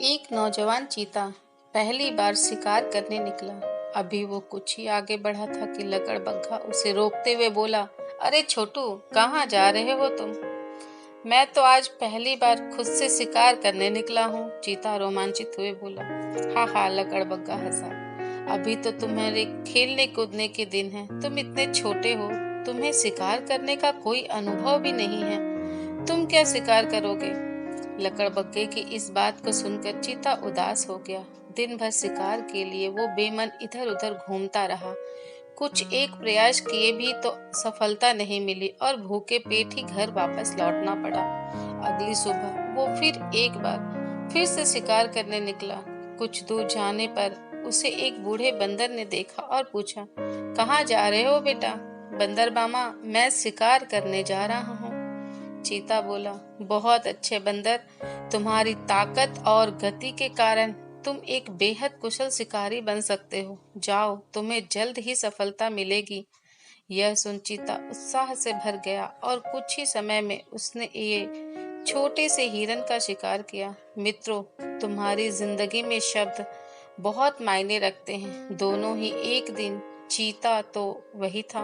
एक नौजवान चीता पहली बार शिकार करने निकला। अभी वो कुछ ही आगे बढ़ा था कि लकड़बग्घा उसे रोकते हुए बोला, अरे छोटू, कहाँ जा रहे हो तुम? मैं तो आज पहली बार खुद से शिकार करने निकला हूँ, चीता रोमांचित हुए बोला। हाँ हाँ, लकड़बग्घा हंसा। अभी तो तुम्हारे खेलने कूदने के दिन हैं। तुम इतने छोटे हो, तुम्हें शिकार करने का कोई अनुभव भी नहीं है। तुम क्या शिकार करोगे? लकड़बग्घे की इस बात को सुनकर चीता उदास हो गया। दिन भर शिकार के लिए वो बेमन इधर उधर घूमता रहा। कुछ एक प्रयास किए भी तो सफलता नहीं मिली और भूखे पेट ही घर वापस लौटना पड़ा। अगली सुबह वो फिर से शिकार करने निकला। कुछ दूर जाने पर उसे एक बूढ़े बंदर ने देखा और पूछा, कहाँ जा रहे हो बेटा? बंदर मामा, मैं शिकार करने जा रहा हूँ। चीता बोला, बहुत अच्छे बंदर, तुम्हारी ताकत और गति के कारण तुम एक बेहद कुशल शिकारी बन सकते हो। जाओ, तुम्हें जल्द ही सफलता मिलेगी। यह सुन चीता उत्साह से भर गया और कुछ ही समय में उसने ये छोटे से हिरन का शिकार किया। मित्रों, तुम्हारी जिंदगी में शब्द बहुत मायने रखते हैं। दोनों ही एक दिन चीता तो वही था,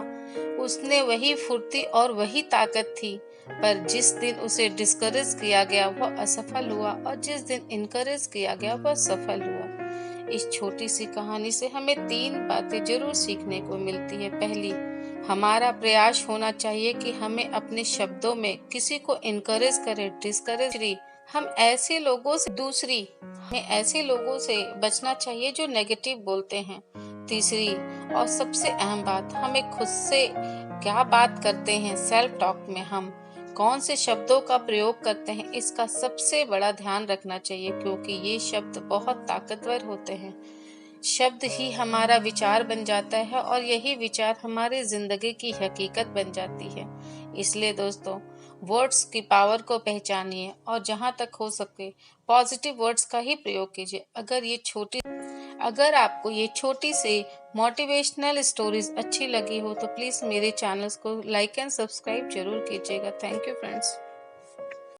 उसने वही फुर्ती और वही ताकत थी, पर जिस दिन उसे डिस्करेज किया गया वह असफल हुआ और जिस दिन इनकरेज किया गया वह सफल हुआ। इस छोटी सी कहानी से हमें 3 बातें जरूर सीखने को मिलती है। पहली, हमारा प्रयास होना चाहिए कि हमें अपने शब्दों में किसी को इनकरेज करें, डिस्करेज। हम ऐसे लोगों से दूसरी हमें ऐसे लोगों से बचना चाहिए जो नेगेटिव बोलते हैं। तीसरी और सबसे अहम बात, हमें खुद से क्या बात करते हैं, सेल्फ टॉक में हम कौन से शब्दों का प्रयोग करते हैं, इसका सबसे बड़ा ध्यान रखना चाहिए, क्योंकि ये शब्द बहुत ताकतवर होते हैं। शब्द ही हमारा विचार बन जाता है और यही विचार हमारी जिंदगी की हकीकत बन जाती है। इसलिए दोस्तों, वर्ड्स की पावर को पहचानिए और जहां तक हो सके पॉजिटिव वर्ड्स का ही प्रयोग कीजिए। अगर आपको ये छोटी सी मोटिवेशनल स्टोरीज अच्छी लगी हो तो प्लीज मेरे चैनल्स को लाइक एंड सब्सक्राइब जरूर कीजिएगा। Thank you friends.